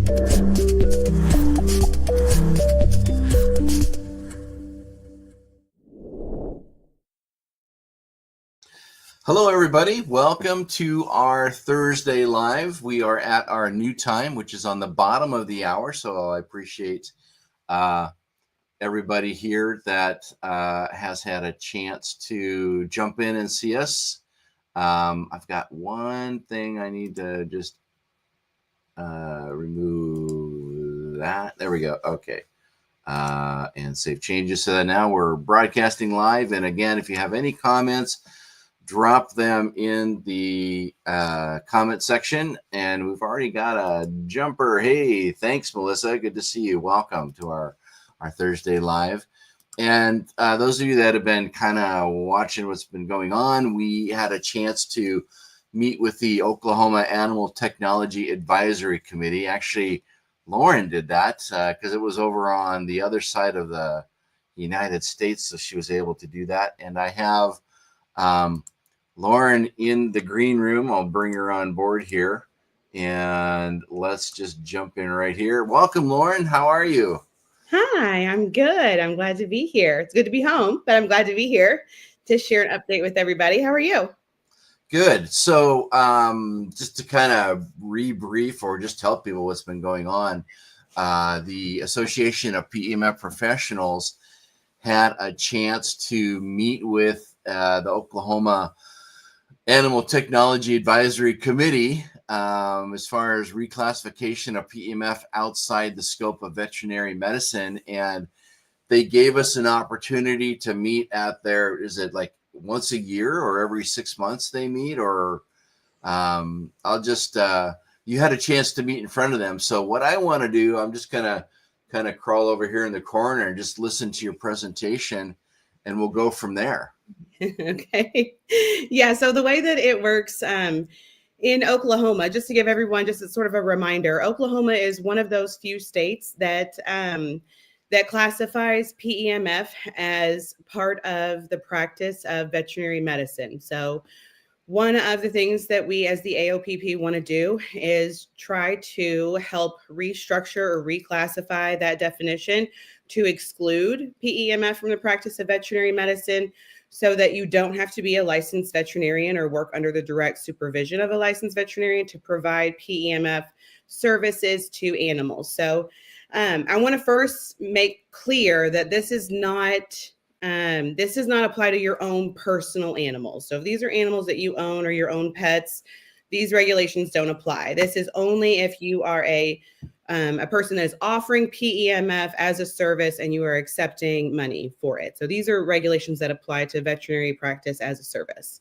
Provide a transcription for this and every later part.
Hello, everybody. Welcome to our Thursday Live. We are at our new time, which is on the bottom of the hour. So I appreciate everybody here that has had a chance to jump in and see us. I've got one thing I need to just remove that. There we go. Okay. And save changes. So now we're broadcasting live. And again, if you have any comments, drop them in the comment section. And we've already got a jumper. Hey, thanks, Melissa. Good to see you. Welcome to our Thursday Live. And those of you that have been kind of watching what's been going on, we had a chance to meet with the Oklahoma Animal Technology Advisory Committee. Actually, Lauren did that because it was over on the other side of the United States, so she was able to do that. And I have Lauren in the green room. I'll bring her on board here, and let's just jump in right here. Welcome, Lauren. How are you? Hi, I'm good. I'm glad to be here. It's good to be home, but I'm glad to be here to share an update with everybody. How are you? Good. So just to kind of rebrief or just tell people what's been going on, the Association of PEMF Professionals had a chance to meet with the Oklahoma Animal Technology Advisory Committee as far as reclassification of PEMF outside the scope of veterinary medicine. And they gave us an opportunity to meet at their, is it like once a year or every 6 months they meet? Or I'll just, you had a chance to meet in front of them. So what I want to do, I'm just going to kind of crawl over here in the corner and just listen to your presentation, and we'll go from there. Okay. Yeah. So the way that it works in Oklahoma, just to give everyone just a sort of a reminder, Oklahoma is one of those few states that that classifies PEMF as part of the practice of veterinary medicine. So one of the things that we as the AOPP want to do is try to help restructure or reclassify that definition to exclude PEMF from the practice of veterinary medicine, so that you don't have to be a licensed veterinarian or work under the direct supervision of a licensed veterinarian to provide PEMF services to animals. So I want to first make clear that this does not apply to your own personal animals. So if these are animals that you own or your own pets, these regulations don't apply. This is only if you are a person that is offering PEMF as a service and you are accepting money for it. So these are regulations that apply to veterinary practice as a service.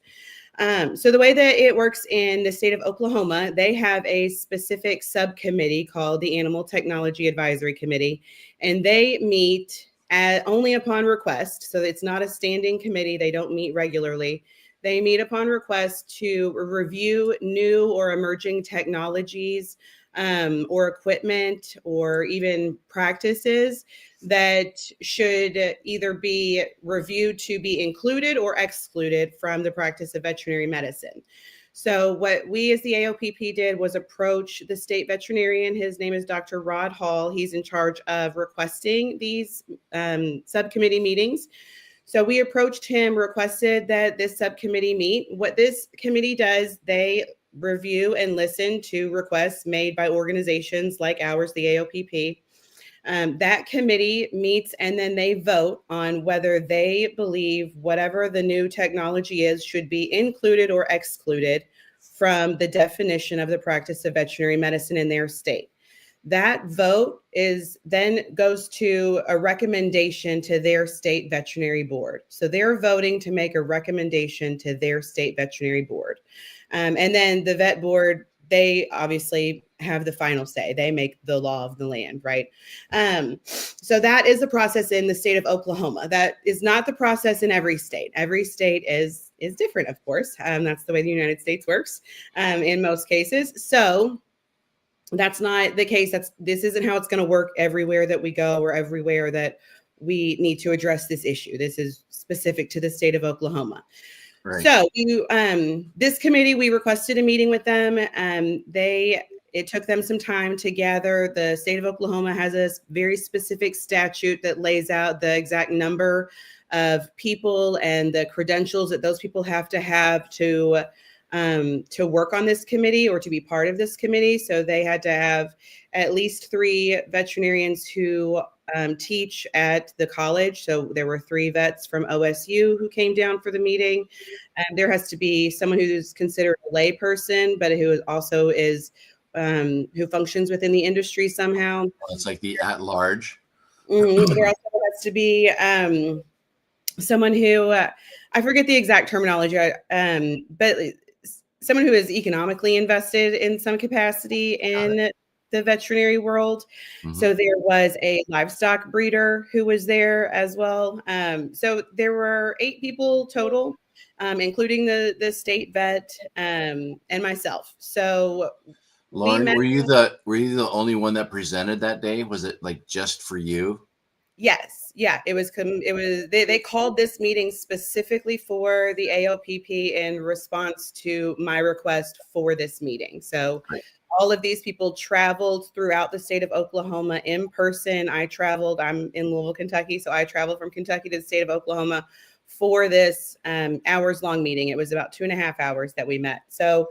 So the way that it works in the state of Oklahoma, they have a specific subcommittee called the Animal Technology Advisory Committee, and they meet only upon request. So it's not a standing committee. They don't meet regularly. They meet upon request to review new or emerging technologies or equipment or even practices that should either be reviewed to be included or excluded from the practice of veterinary medicine. So what we as the AOPP did was approach the state veterinarian. His name is Dr. Rod Hall. He's in charge of requesting these subcommittee meetings. So we approached him, requested that this subcommittee meet. What this committee does, they review and listen to requests made by organizations like ours, the AOPP. That committee meets and then they vote on whether they believe whatever the new technology is should be included or excluded from the definition of the practice of veterinary medicine in their state. That vote then goes to a recommendation to their state veterinary board. So they're voting to make a recommendation to their state veterinary board. And then the vet board, they obviously have the final say. They make the law of the land, right? So that is the process in the state of Oklahoma. That is not the process in every state. Every state is different, of course. That's the way the United States works in most cases. So that's not the case. This isn't how it's going to work everywhere that we go or everywhere that we need to address this issue. This is specific to the state of Oklahoma. Right. So this committee, we requested a meeting with them. it took them some time to gather. The state of Oklahoma has a very specific statute that lays out the exact number of people and the credentials that those people have to work on this committee or to be part of this committee. So they had to have at least 3 veterinarians who teach at the college. So there were 3 vets from OSU who came down for the meeting. There has to be someone who's considered a lay person, but who also is who functions within the industry somehow. It's like the at large. There also has to be someone who I forget the exact terminology, but someone who is economically invested in some capacity in the veterinary world. So there was a livestock breeder who was there as well. So there were 8 people total, including the state vet and myself. So Lauren, were you the only one that presented that day? Was it like just for you? Yes. Yeah, it was they called this meeting specifically for the AOPP in response to my request for this meeting. So all of these people traveled throughout the state of Oklahoma in person. I'm in Louisville, Kentucky. So I traveled from Kentucky to the state of Oklahoma for this hours long meeting. It was about 2.5 hours that we met. So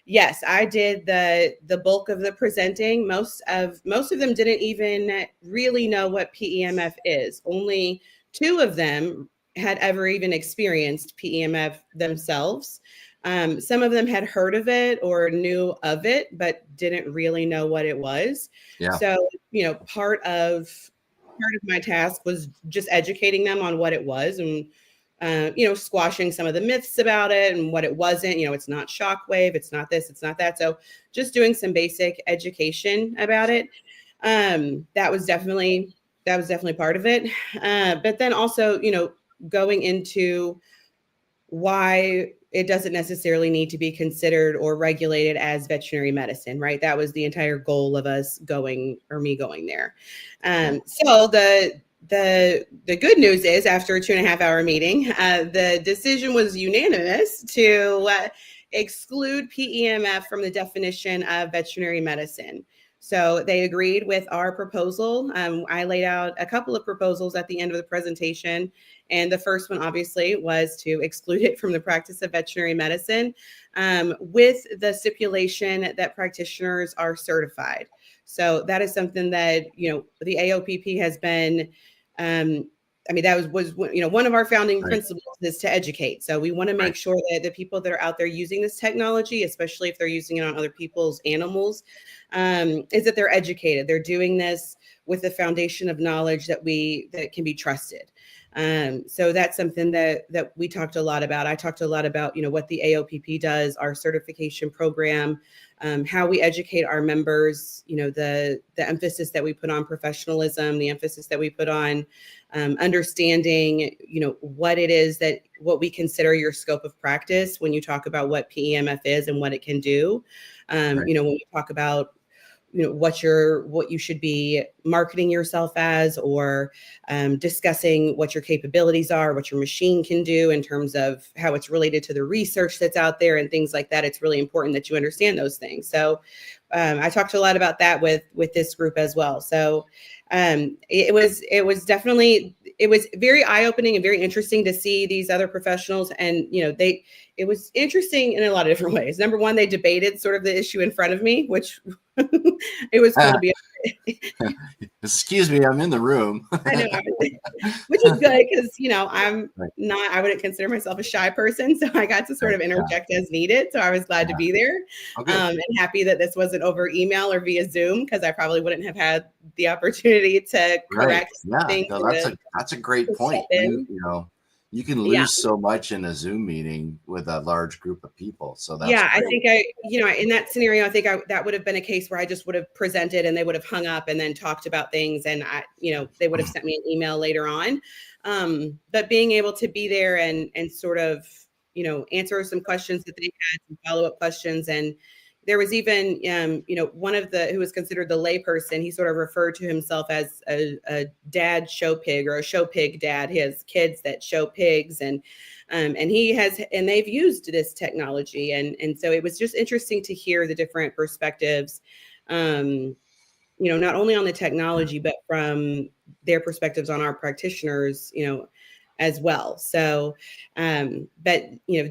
yes, I did the bulk of the presenting. Most of them didn't even really know what PEMF is. Only 2 of them had ever even experienced PEMF themselves. Some of them had heard of it or knew of it, but didn't really know what it was. Yeah. So, part of my task was just educating them on what it was and squashing some of the myths about it and what it wasn't. It's not shockwave, it's not this, it's not that. So just doing some basic education about it. That was definitely part of it. But then also, going into why it doesn't necessarily need to be considered or regulated as veterinary medicine, right? That was the entire goal of us me going there. So the good news is, after a 2.5 hour meeting, the decision was unanimous to exclude PEMF from the definition of veterinary medicine. So they agreed with our proposal. I laid out a couple of proposals at the end of the presentation. And the first one, obviously, was to exclude it from the practice of veterinary medicine, with the stipulation that practitioners are certified. So that is something that, the AOPP has been, that was one of our founding principles is to educate. So we want to make sure that the people that are out there using this technology, especially if they're using it on other people's animals, is that they're educated. They're doing this with the foundation of knowledge that can be trusted. So that's something that we talked a lot about. I talked a lot about, what the AOPP does, our certification program, how we educate our members, the emphasis that we put on professionalism, the emphasis that we put on understanding, what we consider your scope of practice when you talk about what PEMF is and what it can do. When we talk about what you should be marketing yourself as, or discussing what your capabilities are, what your machine can do in terms of how it's related to the research that's out there and things like that. It's really important that you understand those things. So I talked a lot about that with this group as well. So it was very eye-opening and very interesting to see these other professionals. And, it was interesting in a lot of different ways. Number one, they debated sort of the issue in front of me, which it was cool to be. Excuse me, I'm in the room. I know, which is good because, I wouldn't consider myself a shy person. So I got to sort of interject as needed. So I was glad to be there, and happy that this wasn't over email or via Zoom, because I probably wouldn't have had the opportunity to correct things. No, that's a great point. You can lose so much in a Zoom meeting with a large group of people. So that's great. I think in that scenario, I think that would have been a case where I just would have presented and they would have hung up and then talked about things, and they would have sent me an email later on. But being able to be there and sort of, answer some questions that they had, some follow-up questions. And there was even, one of who was considered the layperson, he sort of referred to himself as a dad show pig, or a show pig dad. He has kids that show pigs, and they've used this technology. And so it was just interesting to hear the different perspectives not only on the technology, but from their perspectives on our practitioners, as well. So, but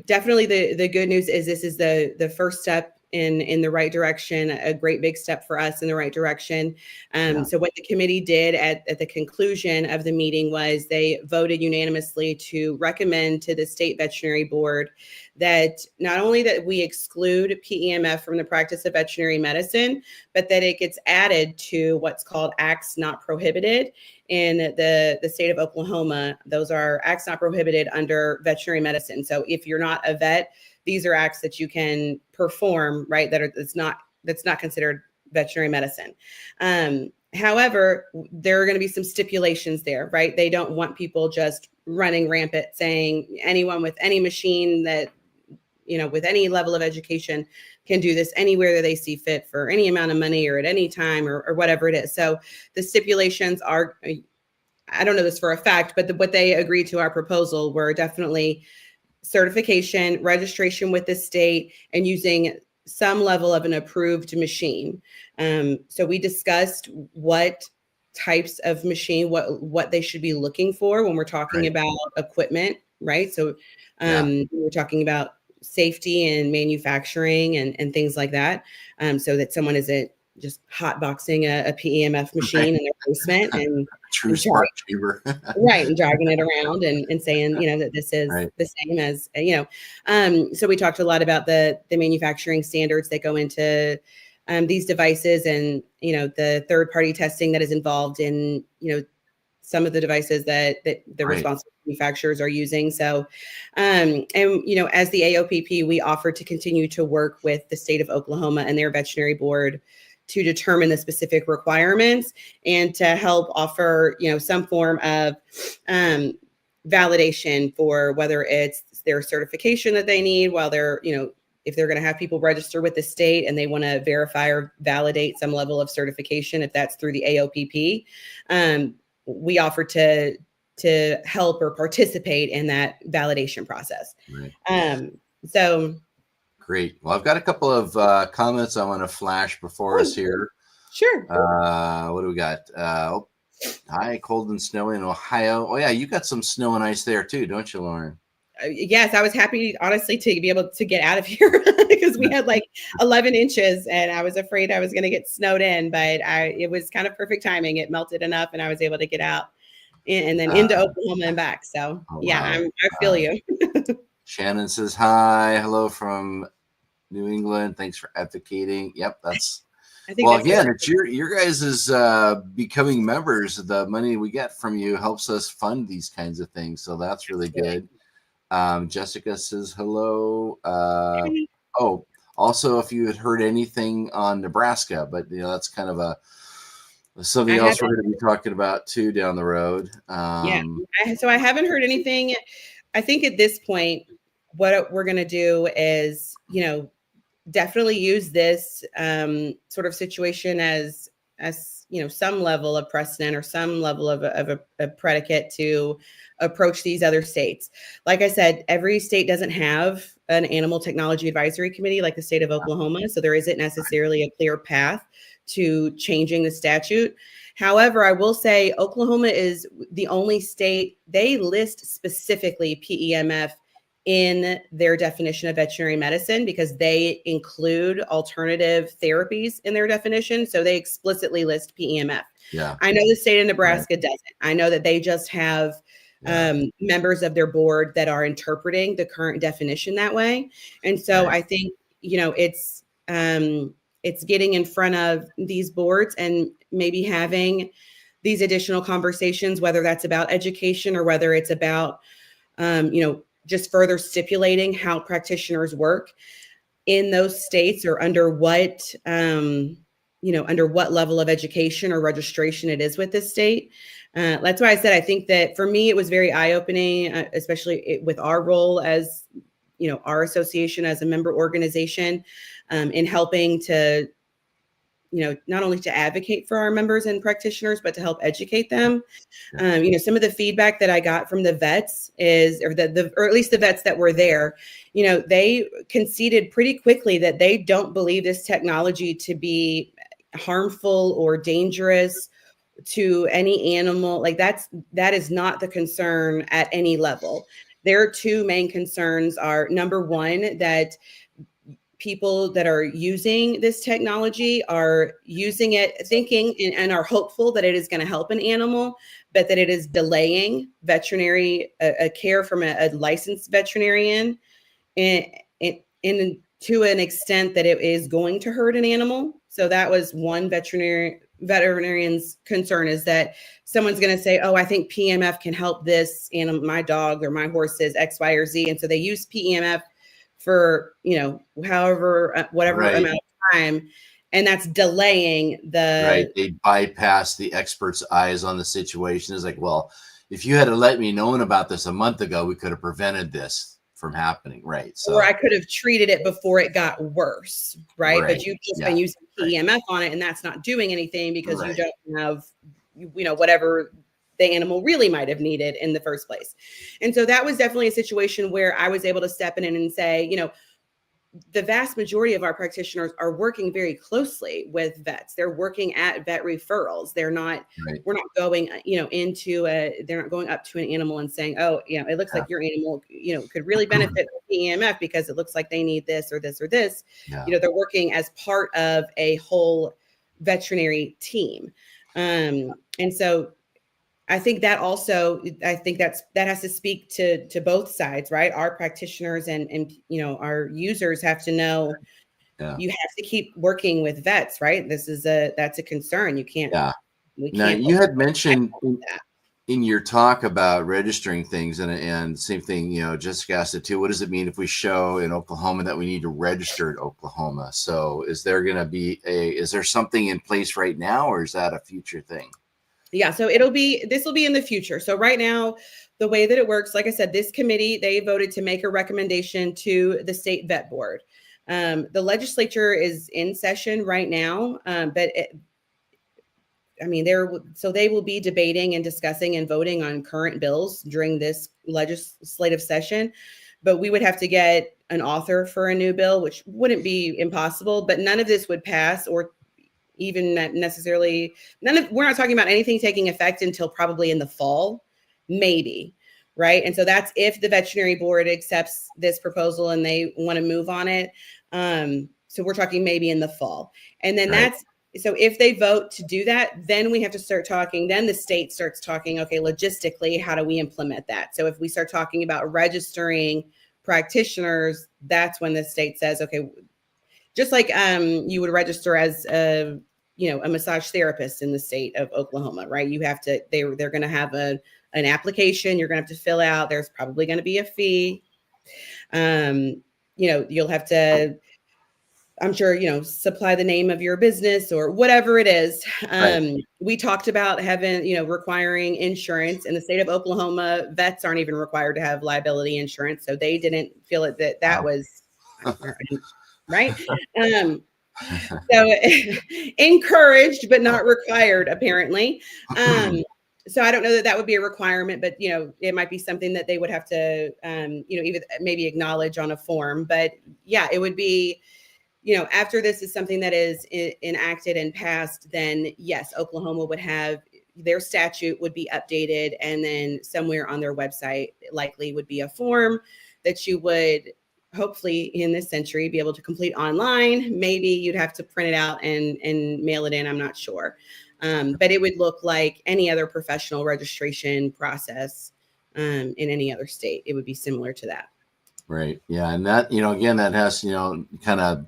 definitely the good news is this is the first step in the right direction, a great big step for us in the right direction. So what the committee did at the conclusion of the meeting was they voted unanimously to recommend to the state veterinary board that not only that we exclude PEMF from the practice of veterinary medicine, but that it gets added to what's called acts not prohibited in the state of Oklahoma. Those are acts not prohibited under veterinary medicine. So if you're not a vet, these are acts that you can perform, right? That's not considered veterinary medicine. However, there are going to be some stipulations there, right? They don't want people just running rampant saying anyone with any machine that, with any level of education can do this anywhere that they see fit for any amount of money or at any time or whatever it is. So the stipulations are, I don't know this for a fact, but what they agreed to our proposal were definitely certification, registration with the state, and using some level of an approved machine. So we discussed what types of machine, what they should be looking for when we're talking about equipment, right? So we're talking about safety and manufacturing and things like that, so that someone isn't just hotboxing a PEMF machine in their basement and true spark chamber, right, and dragging it around and saying that this is the same as so we talked a lot about the manufacturing standards that go into these devices, and the third party testing that is involved in some of the devices that the responsible manufacturers are using. So, and as the AOPP, we offered to continue to work with the state of Oklahoma and their veterinary board to determine the specific requirements and to help offer, some form of validation for whether it's their certification that they need while they're, if they're going to have people register with the state and they want to verify or validate some level of certification, if that's through the AOPP, we offer to help or participate in that validation process. Right. So great. Well, I've got a couple of comments I want to flash before us here. Sure. What do we got? Hi, cold and snowy in Ohio. Oh yeah, you got some snow and ice there too, don't you, Lauren? Yes, I was happy, honestly, to be able to get out of here because we had like 11 inches and I was afraid I was going to get snowed in, but it was kind of perfect timing. It melted enough and I was able to get out and then into Oklahoma and back. So I feel you. Shannon says, hi, hello from New England. Thanks for advocating. Yep, that's again, it's your guys' becoming members. The money we get from you helps us fund these kinds of things. So that's really good. Jessica says hello. Also, if you had heard anything on Nebraska, but that's kind of something else we're going to be talking about too down the road. So I haven't heard anything. I think at this point, what we're going to do is, definitely use this sort of situation as some level of precedent or some level of a predicate to approach these other states. Like I said, every state doesn't have an animal technology advisory committee like the state of Oklahoma, so there isn't necessarily a clear path to changing the statute. However, I will say Oklahoma is the only state, they list specifically PEMF in their definition of veterinary medicine because they include alternative therapies in their definition. So they explicitly list PEMF. Yeah. I know the state of Nebraska doesn't. I know that they just have members of their board that are interpreting the current definition that way. And so I think, it's getting in front of these boards and maybe having these additional conversations, whether that's about education or whether it's about, just further stipulating how practitioners work in those states or under what level of education or registration it is with this state. That's why I said, I think that for me, it was very eye-opening, especially with our role as, our association as a member organization in helping to, not only to advocate for our members and practitioners, but to help educate them. Some of the feedback that I got from the vets is, or at least the vets that were there, they conceded pretty quickly that they don't believe this technology to be harmful or dangerous to any animal. Like that is not the concern at any level. Their two main concerns are, number one, that people that are using this technology are using it thinking and are hopeful that it is going to help an animal, but that it is delaying veterinary care from a licensed veterinarian in to an extent that it is going to hurt an animal. So that was one veterinarian's concern, is that someone's going to say, oh, I think PEMF can help this animal, my dog or my horses, X, Y, or Z. And so they use PEMF for, whatever Right. amount of time. And that's delaying Right. They bypass the expert's eyes on the situation. It's like, well, if you had let me known about this a month ago, we could have prevented this from happening. Right. So, or I could have treated it before it got worse. Right. But you've just been using PEMF on it, and that's not doing anything because you don't have, whatever the animal really might have needed in the first place. And so that was definitely a situation where I was able to step in and say, the vast majority of our practitioners are working very closely with vets. They're working at vet referrals. They're not, we're not going, they're not going up to an animal and saying, oh, it looks like your animal, could really benefit from PEMF because it looks like they need this or this or this. They're working as part of a whole veterinary team. And so I think that has to speak to both sides, right? Our practitioners and our users have to know you have to keep working with vets, right? That's a concern. You can't. Yeah. Now you had mentioned in your talk about registering things, and same thing, Jessica asked it too. What does it mean if we show in Oklahoma that we need to register in Oklahoma? So is there going to be is there something in place right now, or is that a future thing? Yeah, so this will be in the future. So right now, the way that it works, like I said, this committee, they voted to make a recommendation to the state vet board. The legislature is in session right now, but they will be debating and discussing and voting on current bills during this legislative session. But we would have to get an author for a new bill, which wouldn't be impossible, but none of this would pass or even necessarily we're not talking about anything taking effect until probably in the fall, maybe. Right. And so that's if the veterinary board accepts this proposal and they want to move on it. So we're talking maybe in the fall. And then so if they vote to do that, then we have to start talking. Then the state starts talking, okay, logistically, how do we implement that? So if we start talking about registering practitioners, that's when the state says, okay, just like you would register as a massage therapist in the state of Oklahoma, right? You have to, they're going to have an application you're going to have to fill out. There's probably going to be a fee. You'll have to, I'm sure, supply the name of your business or whatever it is. We talked about having, requiring insurance in the state of Oklahoma. Vets aren't even required to have liability insurance. So they didn't feel it that was right. So encouraged, but not required, apparently. So I don't know that would be a requirement, but, it might be something that they would have to, even maybe acknowledge on a form. But yeah, it would be, after this is something that is enacted and passed, then yes, Oklahoma would have their statute would be updated. And then somewhere on their website likely would be a form that you would hopefully in this century be able to complete online. Maybe you'd have to print it out and mail it in. I'm not sure. But it would look like any other professional registration process in any other state. It would be similar to that. Right. Yeah. And that, again, that has, kind of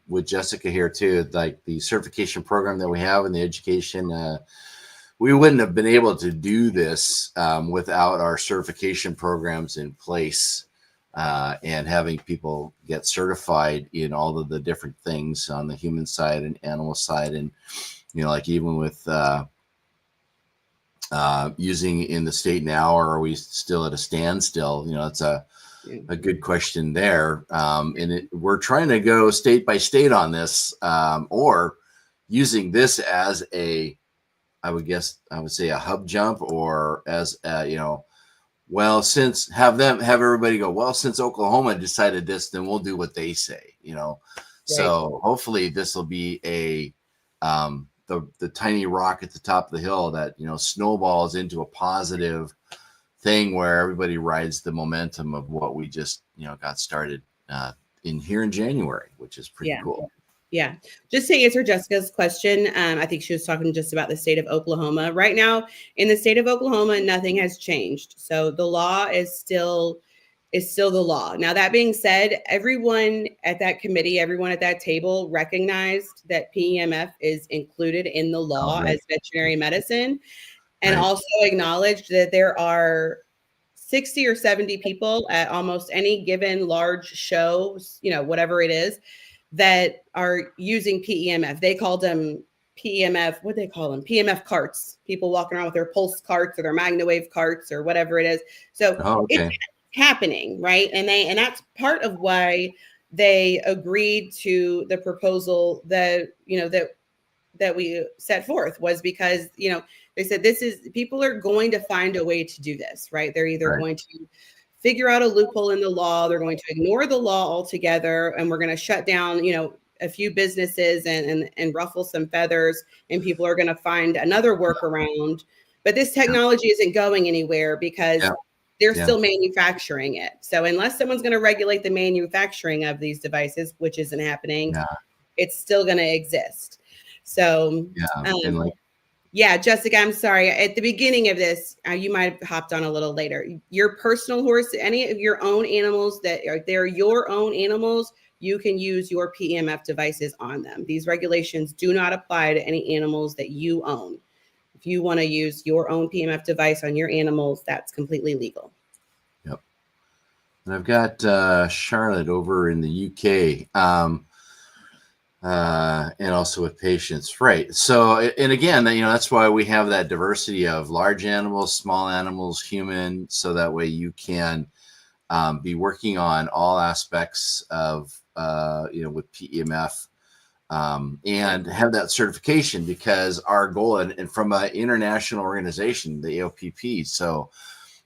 with Jessica here too, like the certification program that we have and the education, we wouldn't have been able to do this without our certification programs in place. And having people get certified in all of the different things on the human side and animal side. And, like even with using in the state now, or are we still at a standstill? It's a good question there. And we're trying to go state by state on this, or using this as I would say a hub jump, or as well, have everybody go, well, since Oklahoma decided this, then we'll do what they say, Right. So hopefully this will be a the tiny rock at the top of the hill that, snowballs into a positive thing where everybody rides the momentum of what we just, got started in January, which is pretty cool. Yeah. Just to answer Jessica's question, I think she was talking just about the state of Oklahoma. Right now, in the state of Oklahoma, nothing has changed. So the law is still the law. Now, that being said, everyone at that committee, everyone at that table recognized that PEMF is included in the law as veterinary medicine, and also acknowledged that there are 60 or 70 people at almost any given large show, whatever it is, that are using PEMF. They called them PEMF, what do they call them? PEMF carts, people walking around with their pulse carts or their MagnaWave carts or whatever it is. So it's happening, right? And that's part of why they agreed to the proposal that we set forth, was because, they said people are going to find a way to do this, right? They're either going to figure out a loophole in the law, they're going to ignore the law altogether, and we're going to shut down, a few businesses and ruffle some feathers, and people are going to find another workaround. But this technology isn't going anywhere because they're still manufacturing it. So unless someone's going to regulate the manufacturing of these devices, which isn't happening, it's still going to exist. So Jessica, I'm sorry. At the beginning of this, you might have hopped on a little later. Your personal horse, any of your own animals they're your own animals, you can use your PEMF devices on them. These regulations do not apply to any animals that you own. If you want to use your own PEMF device on your animals, that's completely legal. Yep. And I've got Charlotte over in the UK. And also with patients, right? So, and again, that's why we have that diversity of large animals, small animals, human, so that way you can be working on all aspects of, with PEMF and have that certification, because our goal, and from an international organization, the AOPP, so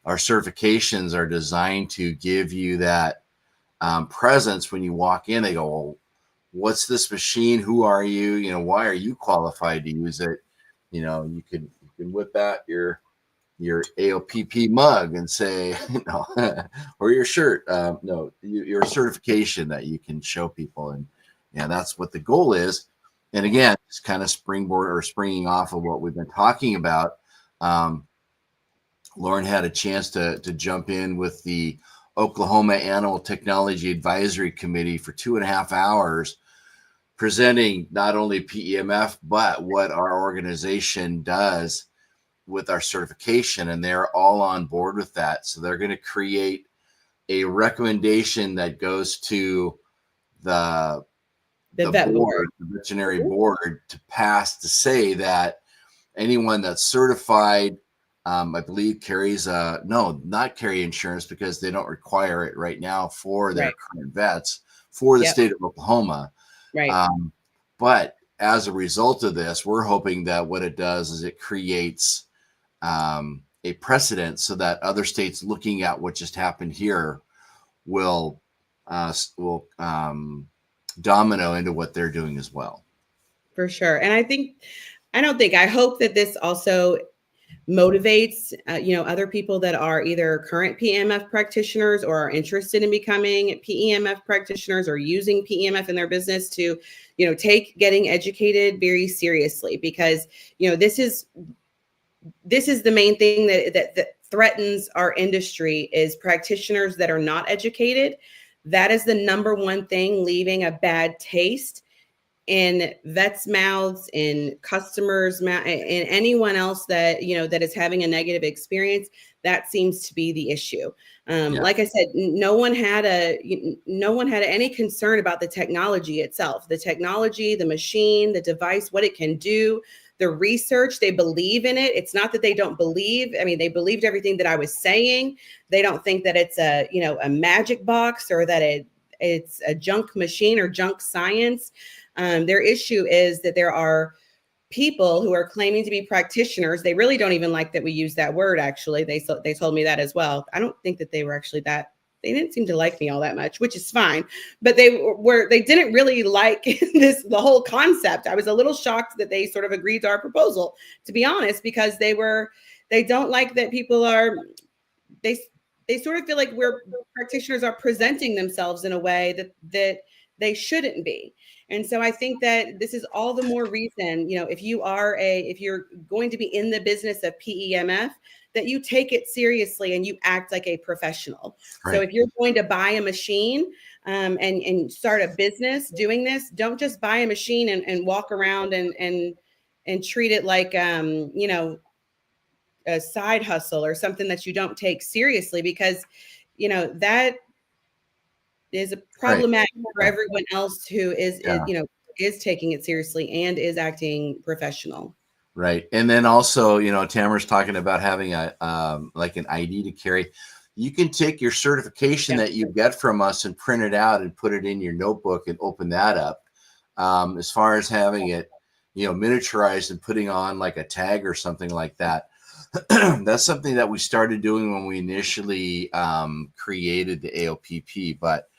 our certifications are designed to give you that presence when you walk in. They go, well, what's this machine? Who are you? Why are you qualified to use it? You can whip out your AOPP mug and say, or your shirt. Your certification that you can show people. And that's what the goal is. And again, it's kind of springing off of what we've been talking about. Lauren had a chance to jump in with the Oklahoma Animal Technology Advisory Committee for 2.5 hours, presenting not only PEMF, but what our organization does with our certification. And they're all on board with that. So they're going to create a recommendation that goes to the board, the veterinary board, to pass, to say that anyone that's certified, I believe carries not carry insurance, because they don't require it right now for their current vets for the state of Oklahoma. Right. But as a result of this, we're hoping that what it does is it creates a precedent, so that other states looking at what just happened here will domino into what they're doing as well. For sure. And I hope that this also motivates, other people that are either current PEMF practitioners or are interested in becoming PEMF practitioners or using PEMF in their business to, take getting educated very seriously, because, this is the main thing that threatens our industry, is practitioners that are not educated. That is the number one thing leaving a bad taste in vets' mouths, in customers' mouths, and anyone else that, that is having a negative experience. That seems to be the issue. Like I said, no one had any concern about the technology itself, the technology, the machine, the device, what it can do, the research. They believe in it. It's not that they don't believe. I mean, they believed everything that I was saying. They don't think that it's a magic box, or that it's a junk machine or junk science. Their issue is that there are people who are claiming to be practitioners. They really don't even like that we use that word. Actually, they told me that as well. I don't think that they were actually that they didn't seem to like me all that much, which is fine. But they didn't really like the whole concept. I was a little shocked that they sort of agreed to our proposal, to be honest, because they don't like that people are, they sort of feel like practitioners are presenting themselves in a way that they shouldn't be. And so I think that this is all the more reason, if you're going to be in the business of PEMF, that you take it seriously and you act like a professional. Right. So if you're going to buy a machine and start a business doing this, don't just buy a machine and walk around and treat it like, a side hustle or something that you don't take seriously, because, that is a problematic for everyone else who is taking it seriously and is acting professional. Right. And then also, Tamara's talking about having like an ID to carry. You can take your certification that you get from us and print it out and put it in your notebook and open that up. As far as having it, miniaturized and putting on like a tag or something like that. That's something that we started doing when we initially created the AOPP, but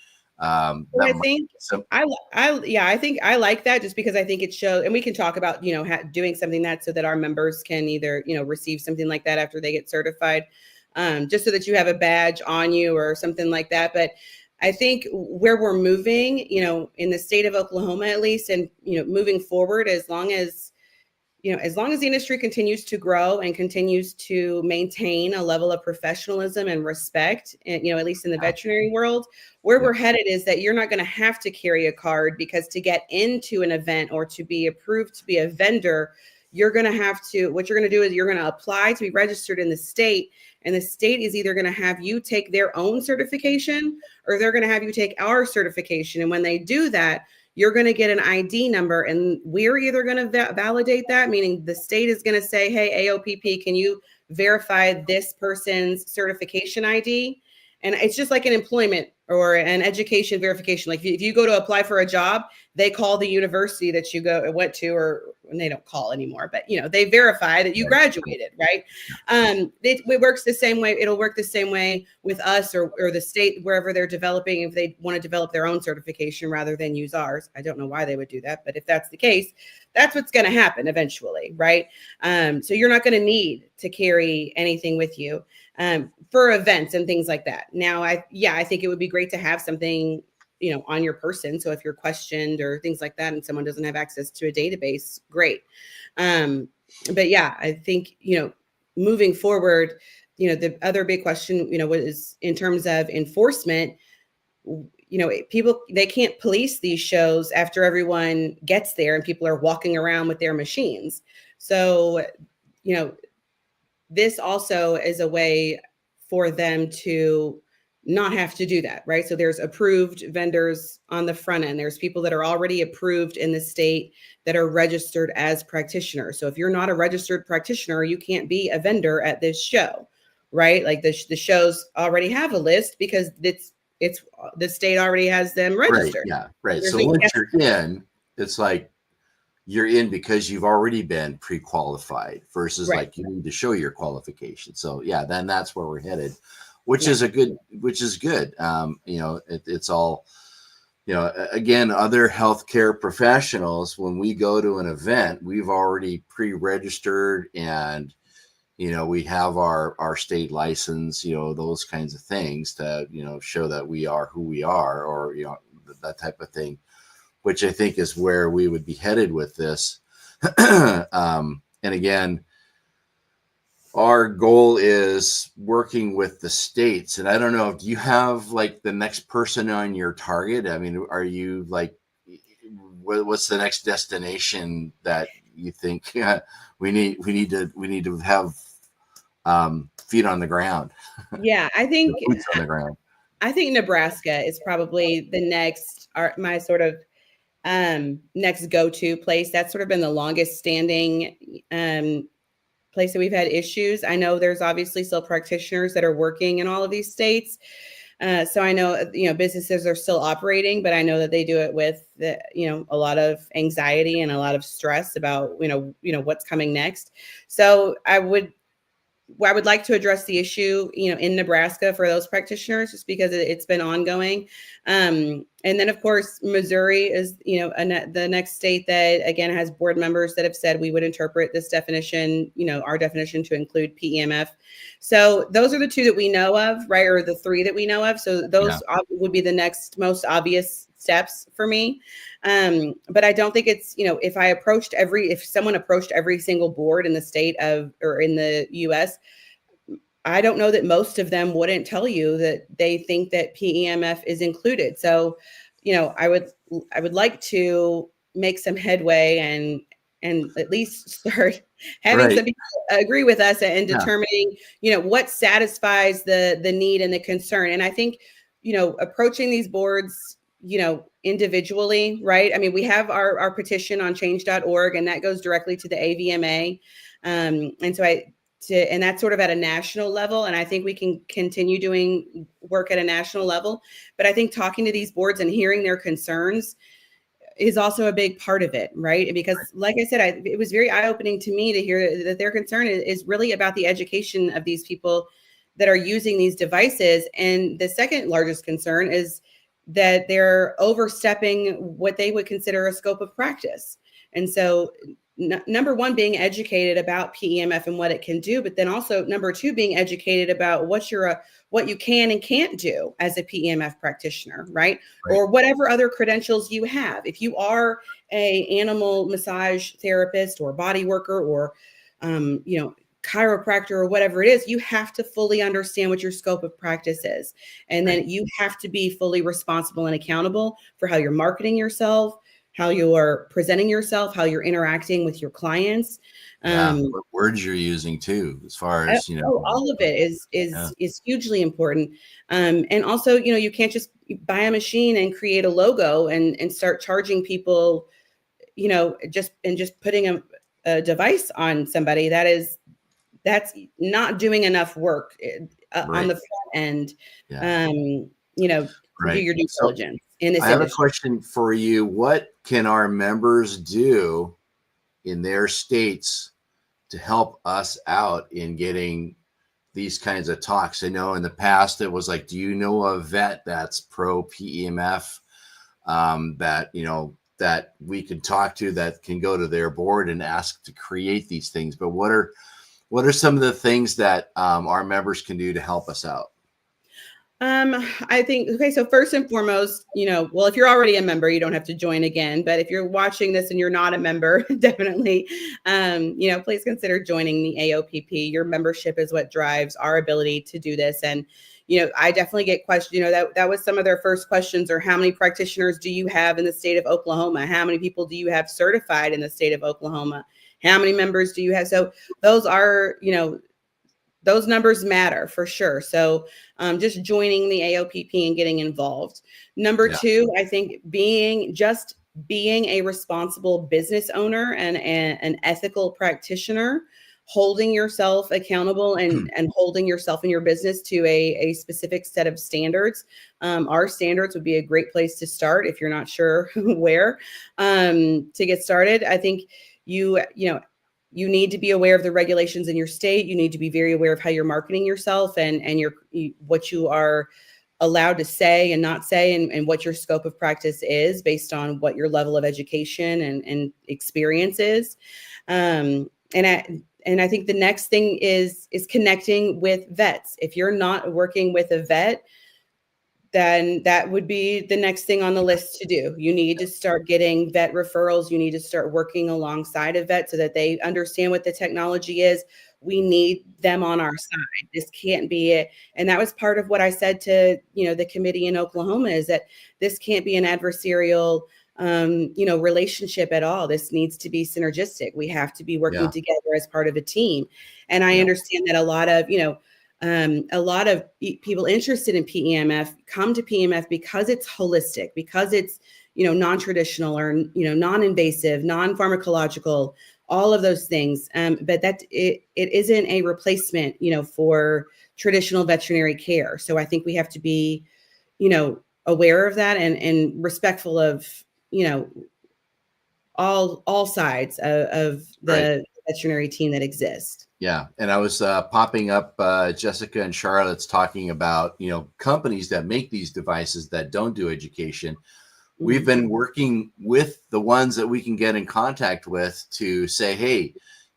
I think I like that, just because I think it shows, and we can talk about, doing something so that our members can either, receive something like that after they get certified, just so that you have a badge on you or something like that. But I think where we're moving, in the state of Oklahoma, at least, and, moving forward, as long as the industry continues to grow and continues to maintain a level of professionalism and respect, and, at least in the veterinary world, where we're headed is that you're not going to have to carry a card, because to get into an event or to be approved to be a vendor, what you're going to do is you're going to apply to be registered in the state, and the state is either going to have you take their own certification or they're going to have you take our certification. And when they do that, you're going to get an ID number, and we're either going to validate that, meaning the state is going to say, hey, AOPP, can you verify this person's certification ID? And it's just like an employment or an education verification. Like if you go to apply for a job, they call the university that you went to, or they don't call anymore, but they verify that you graduated, right? It works the same way. It'll work the same way with us or the state, wherever they're developing, if they want to develop their own certification rather than use ours. I don't know why they would do that, but if that's the case, that's what's going to happen eventually, right? So you're not going to need to carry anything with you for events and things like that. Now, I think it would be great to have something, on your person. So if you're questioned or things like that, and someone doesn't have access to a database, great. But yeah, I think, moving forward, the other big question, was in terms of enforcement. People, they can't police these shows after everyone gets there and people are walking around with their machines. So, this also is a way for them to not have to do that, right? So there's approved vendors on the front end. There's people that are already approved in the state that are registered as practitioners. So if you're not a registered practitioner, you can't be a vendor at this show, right? Like the shows already have a list because it's the state already has them registered. Right, yeah, right. So once you're in, it's like you're in because you've already been pre-qualified versus like you need to show your qualification. So yeah, then that's where we're headed. Which is good. It's all, again, other healthcare professionals, when we go to an event, we've already pre-registered and, we have our state license, those kinds of things to, show that we are who we are, or, that type of thing, which I think is where we would be headed with this. And again, our goal is working with the states. And I don't know, do you have like the next person on your target? I mean, are you like, what's the next destination that you think we need to have feet on the ground? Yeah, I think boots on the ground. I think Nebraska is probably the next, my sort of next go-to place. That's sort of been the longest standing place that we've had issues. I know there's obviously still practitioners that are working in all of these states. So I know, businesses are still operating, but I know that they do it with a lot of anxiety and a lot of stress about, what's coming next. So I would I would like to address the issue, in Nebraska for those practitioners, just because it's been ongoing. And then, of course, Missouri is, the next state that, again, has board members that have said we would interpret this definition, our definition to include PEMF. So those are the two that we know of, right? Or the three that we know of. So those would be the next most obvious steps for me. But I don't think it's, if someone approached every single board in the state or in the US, I don't know that most of them wouldn't tell you that they think that PEMF is included. So, I would like to make some headway and at least start having some people agree with us and determining, what satisfies the need and the concern. And I think, approaching these boards, individually, right? I mean, we have our petition on change.org, and that goes directly to the AVMA. And so and that's sort of at a national level. And I think we can continue doing work at a national level. But I think talking to these boards and hearing their concerns is also a big part of it, right? Because like I said, it was very eye-opening to me to hear that their concern is really about the education of these people that are using these devices. And the second largest concern is that they're overstepping what they would consider a scope of practice. And so number one, being educated about PEMF and what it can do, but then also number two, being educated about what you can and can't do as a PEMF practitioner, right? Or whatever other credentials you have. If you are a animal massage therapist or body worker or, chiropractor or whatever it is, you have to fully understand what your scope of practice is. And then you have to be fully responsible and accountable for how you're marketing yourself, how you're presenting yourself, how you're interacting with your clients. What words you're using too, as far as, all of it is hugely important. And also, you can't just buy a machine and create a logo and start charging people, just putting a device on somebody. That's not doing enough work on the front end. Do your due diligence in this I have a question for you. What can our members do in their states to help us out in getting these kinds of talks? I know in the past it was like, do you know a vet that's pro PEMF that we can talk to, that can go to their board and ask to create these things? But what are some of the things that our members can do to help us out? I think, so first and foremost, if you're already a member, you don't have to join again. But if you're watching this and you're not a member, definitely, please consider joining the AOPP. Your membership is what drives our ability to do this. And, I definitely get questions, that was some of their first questions, or how many practitioners do you have in the state of Oklahoma? How many people do you have certified in the state of Oklahoma? How many members do you have? So those are, those numbers matter for sure. So just joining the AOPP and getting involved. Number two, I think being a responsible business owner and an ethical practitioner, holding yourself accountable and holding yourself and your business to a specific set of standards. Our standards would be a great place to start if you're not sure where to get started. I think you need to be aware of the regulations in your state. You need to be very aware of how you're marketing yourself and what you are allowed to say and not say, and what your scope of practice is based on what your level of education and experience is. And I think the next thing is connecting with vets. If you're not working with a vet, then that would be the next thing on the list to do. You need to start getting vet referrals. You need to start working alongside a vet so that they understand what the technology is. We need them on our side. This can't be it. And that was part of what I said to, the committee in Oklahoma, is that this can't be an adversarial, relationship at all. This needs to be synergistic. We have to be working together as part of a team. And I understand that a lot of people interested in PEMF come to PEMF because it's holistic, because it's, non-traditional or, non-invasive, non-pharmacological, all of those things. But that it isn't a replacement, for traditional veterinary care. So I think we have to be, aware of that and respectful of, all sides of the veterinary team that exists. Yeah. And I was popping up Jessica and Charlotte's talking about, companies that make these devices that don't do education. We've been working with the ones that we can get in contact with to say, hey,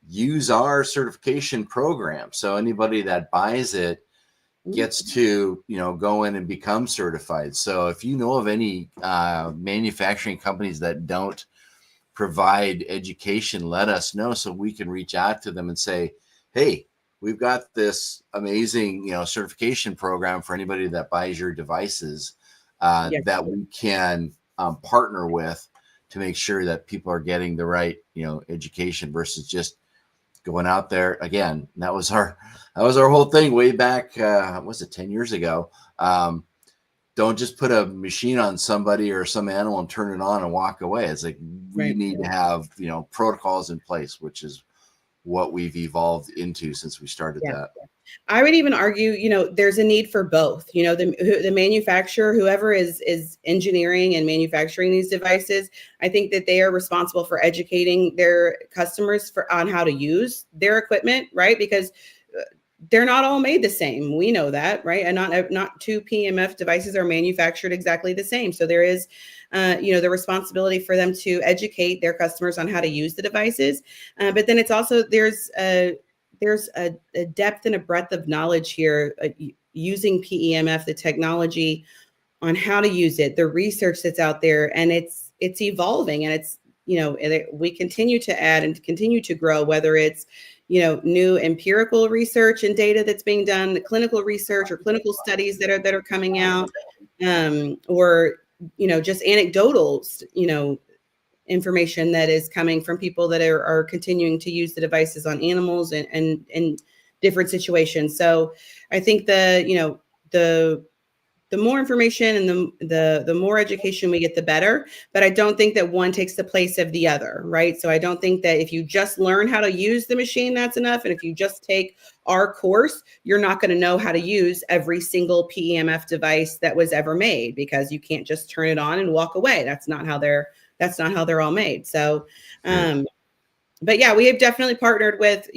use our certification program. So anybody that buys it gets to, go in and become certified. So if you know of any manufacturing companies that don't provide education, let us know so we can reach out to them and say, hey, we've got this amazing, certification program for anybody that buys your devices that we can partner with to make sure that people are getting the right, education versus just going out there. Again, that was our whole thing way back. Was it 10 years ago? Don't just put a machine on somebody or some animal and turn it on and walk away. It's like we need to have, protocols in place, which is what we've evolved into since we started that. I would even argue, there's a need for both. The manufacturer, whoever is engineering and manufacturing these devices, I think that they are responsible for educating their customers on how to use their equipment, right? Because they're not all made the same. We know that, right? And not two PEMF devices are manufactured exactly the same. So there is, the responsibility for them to educate their customers on how to use the devices. But then it's also, there's a depth and a breadth of knowledge here using PEMF, the technology, on how to use it, the research that's out there, and it's evolving, and it's, we continue to add and continue to grow, whether it's, new empirical research and data that's being done, the clinical research or clinical studies that are coming out, or, just anecdotal, information that is coming from people that are continuing to use the devices on animals and different situations. So I think the more information and the more education we get, the better. But I don't think that one takes the place of the other, right? So I don't think that if you just learn how to use the machine, that's enough. And if you just take our course, you're not going to know how to use every single PEMF device that was ever made, because you can't just turn it on and walk away. That's not how they're all made. So, but yeah, we have definitely partnered with,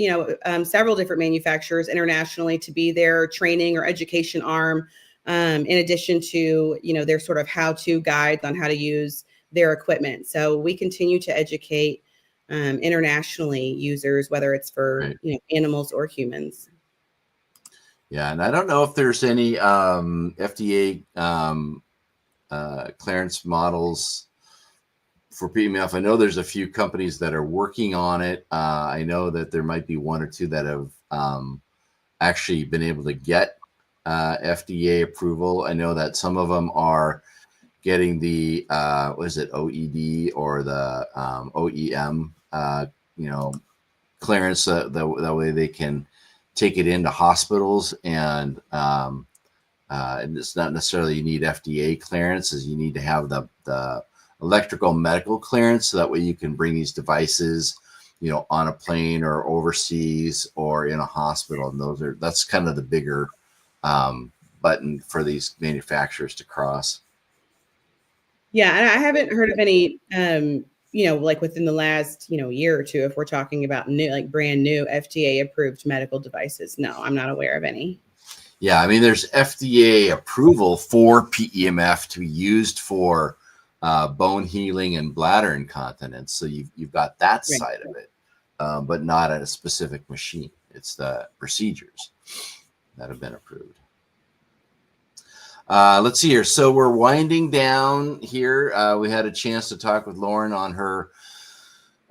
several different manufacturers internationally to be their training or education arm. In addition to, their sort of how-to guides on how to use their equipment. So we continue to educate internationally users, whether it's for animals or humans. Yeah, and I don't know if there's any FDA clearance models for PEMF. I know there's a few companies that are working on it. I know that there might be one or two that have actually been able to get FDA approval. I know that some of them are getting the OED or the OEM clearance, that way they can take it into hospitals, and it's not necessarily you need FDA clearance, as you need to have the electrical medical clearance, so that way you can bring these devices on a plane or overseas or in a hospital. And that's kind of the bigger button for these manufacturers to cross. Yeah, and I haven't heard of any, like within the last, year or two, if we're talking about new, like brand new FDA approved medical devices. No, I'm not aware of any. Yeah, I mean, there's FDA approval for PEMF to be used for bone healing and bladder incontinence. So you've got that side of it, but not at a specific machine. It's the procedures that have been approved. Let's see here. So we're winding down here. We had a chance to talk with Lauren on her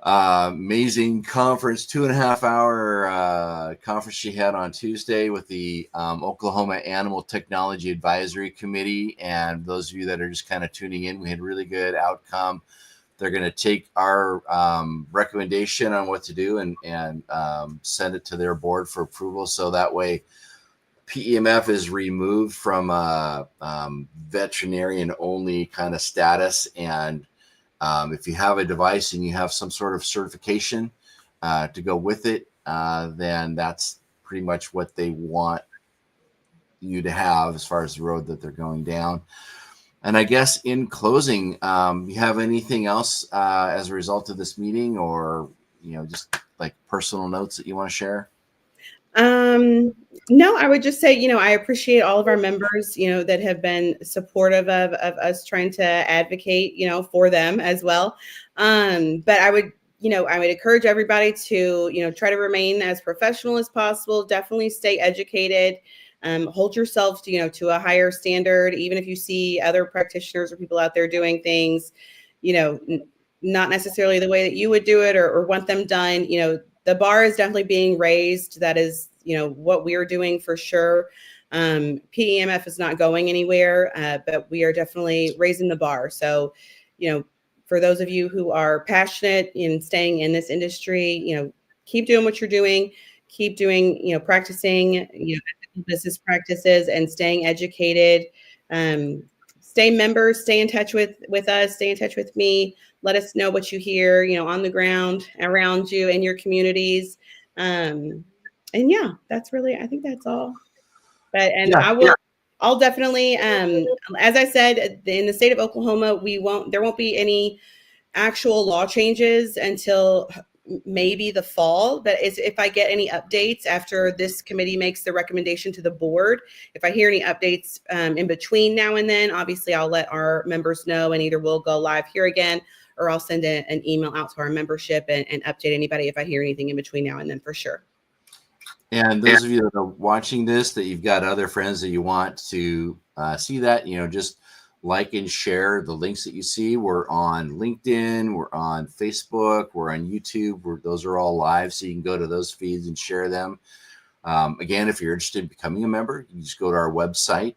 amazing conference, 2.5-hour conference she had on Tuesday with the Oklahoma Animal Technology Advisory Committee. And those of you that are just kind of tuning in, we had really good outcome. They're going to take our recommendation on what to do and send it to their board for approval. So that way PEMF is removed from veterinarian only kind of status. And if you have a device and you have some sort of certification to go with it, then that's pretty much what they want you to have as far as the road that they're going down. And I guess in closing, you have anything else as a result of this meeting, or just like personal notes that you want to share? No, I would just say, I appreciate all of our members, that have been supportive of us trying to advocate, for them as well. But I would encourage everybody to, try to remain as professional as possible. Definitely stay educated. Hold yourself to, to a higher standard, even if you see other practitioners or people out there doing things, not necessarily the way that you would do it or want them done. The bar is definitely being raised. That is, what we're doing for sure. PEMF is not going anywhere, but we are definitely raising the bar. So, for those of you who are passionate in staying in this industry, keep doing what you're doing, keep doing, practicing, ethical business practices and staying educated. Stay members, stay in touch with us, stay in touch with me. Let us know what you hear, on the ground around you in your communities. And yeah, that's really, I think that's all. But, and Yeah. I'll definitely, as I said, in the state of Oklahoma, there won't be any actual law changes until maybe the fall. But if I get any updates after this committee makes the recommendation to the board, if I hear any updates in between now and then, obviously I'll let our members know, and either we'll go live here again, or I'll send an email out to our membership and update anybody if I hear anything in between now and then, for sure. And those of you that are watching this, that you've got other friends that you want to see that, just like and share the links that you see. We're on LinkedIn, we're on Facebook, we're on YouTube. Those are all live, so you can go to those feeds and share them. Again, if you're interested in becoming a member, you just go to our website,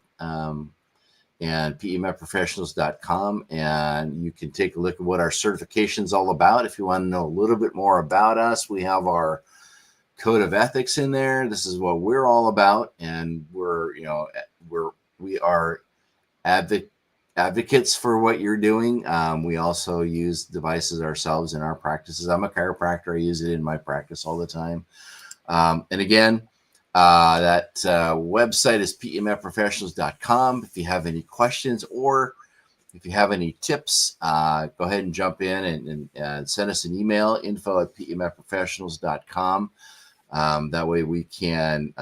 and PEMFprofessionals.com, and you can take a look at what our certification is all about. If you want to know a little bit more about us, we have our code of ethics in there. This is what we're all about, and we are advocates for what you're doing. We also use devices ourselves in our practices. I'm a chiropractor. I use it in my practice all the time. And again, that website is PEMFprofessionals.com. If you have any questions or if you have any tips, go ahead and jump in and send us an email, info@PEMFprofessionals.com. That way we can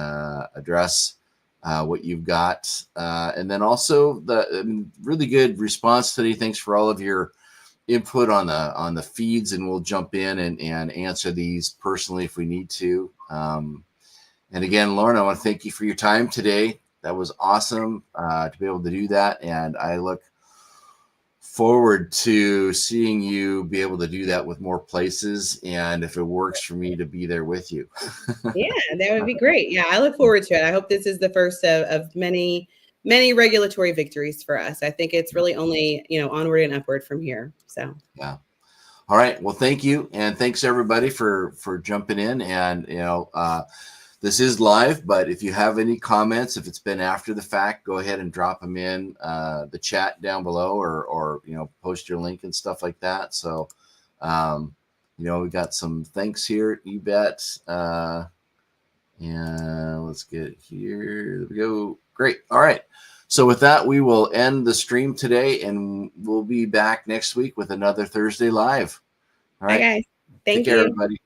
address what you've got. And then also the really good response today. Thanks for all of your input on the feeds, and we'll jump in and answer these personally if we need to. And again, Lauren, I want to thank you for your time today. That was awesome to be able to do that. And I look forward to seeing you be able to do that with more places. And if it works for me to be there with you. Yeah, that would be great. Yeah, I look forward to it. I hope this is the first of many, many regulatory victories for us. I think it's really only, onward and upward from here. So, yeah. All right. Well, thank you. And thanks everybody for jumping in. And, this is live, but if you have any comments, if it's been after the fact, go ahead and drop them in the chat down below, or post your link and stuff like that. So, we got some thanks here, you bet. And let's get it here. There we go. Great. All right. So with that, we will end the stream today, and we'll be back next week with another Thursday Live. All right. Bye, guys. Thank Take care, you. everybody.